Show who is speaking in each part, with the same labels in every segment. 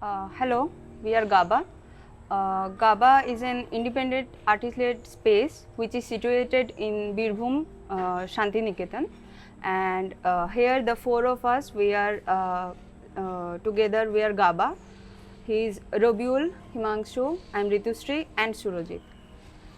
Speaker 1: Hello, we are GABA. GABA is an independent artist-led space which is situated in Birbhum, Shantiniketan, and here the four of us we are together. We are GABA. He is Robiul, Himangshu, I am Ritushree, and Surojit.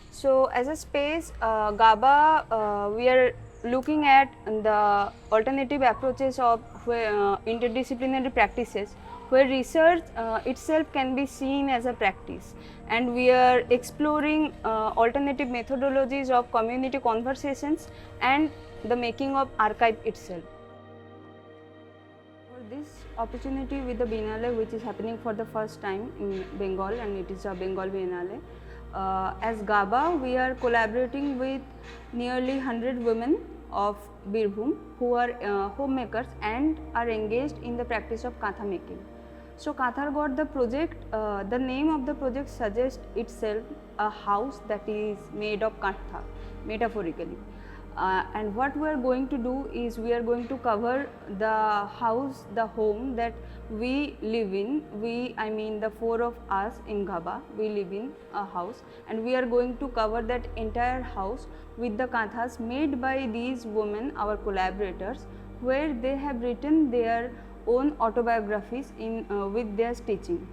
Speaker 1: So, as a space, GABA, we are looking at the alternative approaches of interdisciplinary practices where research itself can be seen as a practice, and we are exploring alternative methodologies of community conversations and the making of archive itself. For this opportunity with the Biennale, which is happening for the first time in Bengal, and it is a Bengal Biennale, as GABA, we are collaborating with nearly 100 women of Birbhum who are homemakers and are engaged in the practice of Katha making. So, Kathargod, the project, the name of the project suggests itself a house that is made of Katha, metaphorically. And what we are going to do is we are going to cover the house, the home that we live in. I mean the four of us in GABA, we live in a house, and we are going to cover that entire house with the kathas made by these women, our collaborators, where they have written their own autobiographies in with their stitching.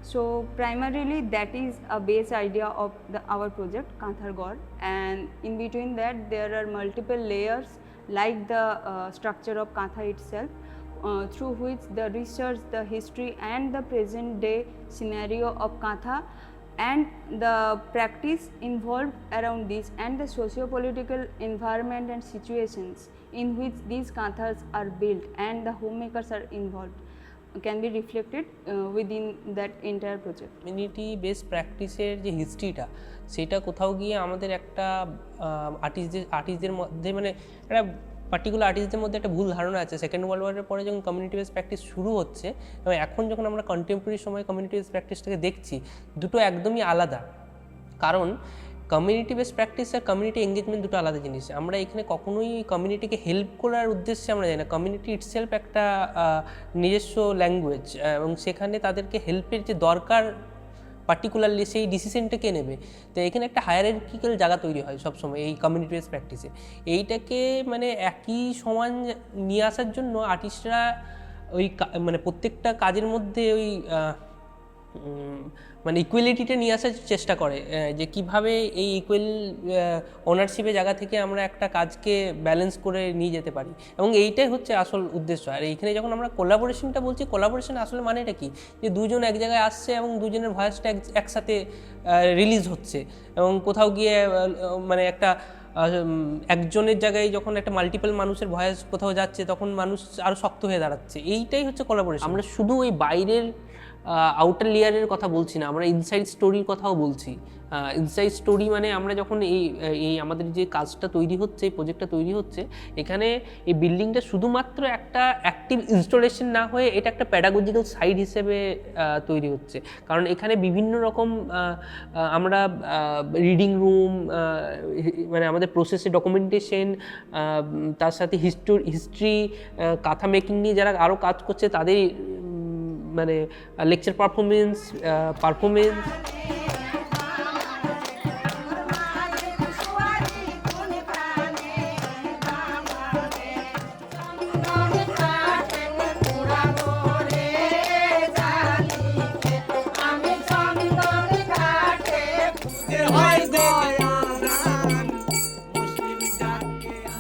Speaker 1: So, primarily that is a base idea of our project Kathargod, and in between that there are multiple layers like the structure of Katha itself, through which the research, the history and the present day scenario of Katha and the practice involved around this, and the socio-political environment and situations in which these Kathas are built and the homemakers are involved can be reflected within that entire project.
Speaker 2: Community base প্র্যাকটিসের যে হিস্ট্রিটা সেটা কোথাও গিয়ে আমাদের একটা আর্টিস্টদের মধ্যে মানে একটা পার্টিকুলার আর্টিস্টদের মধ্যে একটা ভুল ধারণা আছে। সেকেন্ড ওয়ার্ল্ড ওয়ারের পরে যখন কমিউনিটি বেস প্র্যাকটিস শুরু হচ্ছে এবং এখন যখন আমরা কন্টেম্পোরারি সময় কমিউনিটি বেস প্র্যাকটিসটাকে দেখছি, দুটো একদমই আলাদা। কারণ কমিউনিটি বেস প্র্যাকটিস আর কমিউনিটি এঙ্গেজমেন্ট দুটো আলাদা জিনিস। আমরা এখানে কখনোই কমিউনিটিকে হেল্প করার উদ্দেশ্যে আমরা যাই না। কমিউনিটি ইটসেলফ একটা নিজস্ব ল্যাঙ্গুয়েজ, এবং সেখানে তাদেরকে হেল্পের যে দরকার পার্টিকুলারলি সেই ডিসিশনটা কে নেবে। তো এখানে একটা হায়ারার্কিক্যাল জায়গা তৈরি হয় সবসময় এই কমিউনিটি বেস প্র্যাকটিসে। এইটাকে মানে একই সমান নিয়ে আসার জন্য আর্টিস্টরা ওই মানে প্রত্যেকটা কাজের মধ্যে ওই মানে ইকুয়ালিটিটা নিয়ে আসার চেষ্টা করে, যে কিভাবে এই ইকুয়াল ওনারশিপের জায়গা থেকে আমরা একটা কাজকে ব্যালেন্স করে নিয়ে যেতে পারি, এবং এইটাই হচ্ছে আসল উদ্দেশ্য। আর এইখানে যখন আমরা কোলাবোরেশনটা বলছি, কোলাবোরেশন আসলে মানেটা কি, যে দুজন এক জায়গায় আসছে এবং দুজনের ভয়েসটা একসাথে রিলিজ হচ্ছে, এবং কোথাও গিয়ে মানে একটা একজনের জায়গায় যখন একটা মাল্টিপল মানুষের ভয়েস কোথাও যাচ্ছে তখন মানুষ আরও শক্ত হয়ে দাঁড়াচ্ছে। এইটাই হচ্ছে কোলাবোরেশন। আমরা শুধু ওই বাইরের আউটার লেয়ারের কথা বলছি না, আমরা ইনসাইড স্টোরির কথাও বলছি। ইনসাইড স্টোরি মানে আমরা যখন এই আমাদের যে কাজটা তৈরি হচ্ছে, এই প্রজেক্টটা তৈরি হচ্ছে, এখানে এই বিল্ডিংটা শুধুমাত্র একটা অ্যাক্টিভ ইনস্টলেশন না হয়ে এটা একটা প্যাডাগজিক্যাল সাইট হিসেবে তৈরি হচ্ছে। কারণ এখানে বিভিন্ন রকম আমরা রিডিং রুম, মানে আমাদের প্রসেসে ডকুমেন্টেশন, তার সাথে হিস্ট্রি, কাথা মেকিং নিয়ে যারা আরও কাজ করছে তাদের মানে লেকচার পারফরমেন্স।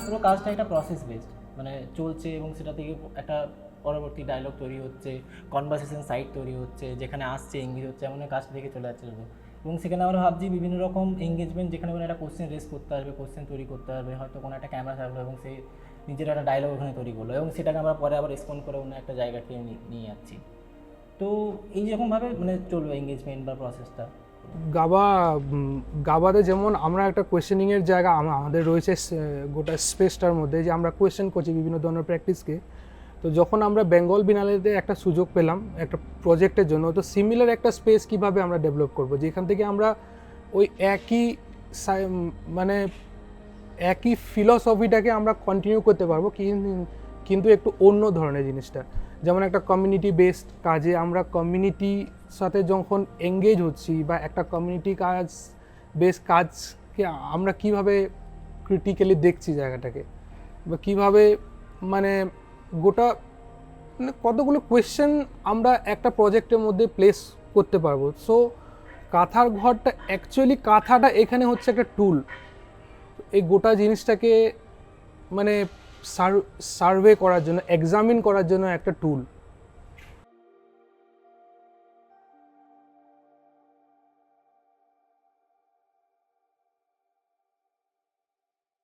Speaker 3: পুরো কাজটা একটা প্রসেস বেসড, মানে চলছে এবং সেটা থেকে একটা পরবর্তী ডায়লগ তৈরি হচ্ছে, কনভারসেশন সাইট তৈরি হচ্ছে, যেখানে আসছে এঙ্গেজ হচ্ছে, এমন কাজটা থেকে চলে যাচ্ছে। এবং সেখানে আমরা ভাবছি বিভিন্ন রকম এঙ্গেজমেন্ট, যেখানে কোনো একটা কোশ্চেন রেস করতে আসবে, কোশ্চেন তৈরি করতে হবে, হয়তো কোনো একটা ক্যামেরা থাকলো এবং সেই নিজের একটা ডায়লগ ওখানে তৈরি করলো, এবং সেটাকে আমরা পরে আবার রেসপন্ড করে অন্য একটা জায়গাকে নিয়ে যাচ্ছি। তো এইরকমভাবে মানে চলবে এঙ্গেজমেন্ট বা প্রসেসটা।
Speaker 4: গাবাতে যেমন আমরা একটা কোয়েশ্চেনিংয়ের জায়গা আমাদের রয়েছে গোটা স্পেসটার মধ্যে, যে আমরা কোয়েশ্চেন করছি বিভিন্ন ধরনের প্র্যাকটিসকে। তো যখন আমরা বেঙ্গল বিনালেতে একটা সুযোগ পেলাম একটা প্রজেক্টের জন্য, তো সিমিলার একটা স্পেস কিভাবে আমরা ডেভেলপ করব, যেখান থেকে আমরা ওই মানে একই ফিলসফিটাকে আমরা কন্টিনিউ করতে পারবো, কিন্তু একটু অন্য ধরনের জিনিসটা। যেমন একটা কমিউনিটি বেসড কাজে আমরা কমিউনিটির সাথে যখন এঙ্গেজ হচ্ছি বা একটা কমিউনিটি কাজ বেস কাজকে আমরা কিভাবে ক্রিটিক্যালি দেখছি জায়গাটাকে, বা কিভাবে মানে গোটা মানে কতগুলো কোয়েশ্চেন আমরা একটা প্রজেক্টের মধ্যে প্লেস করতে পারবো। সো কাঁথার ঘরটা অ্যাকচুয়ালি কাঁথাটা এখানে হচ্ছে একটা টুল, এই গোটা জিনিসটাকে মানে সার্ভে করার জন্য, এক্সামিন করার জন্য একটা টুল।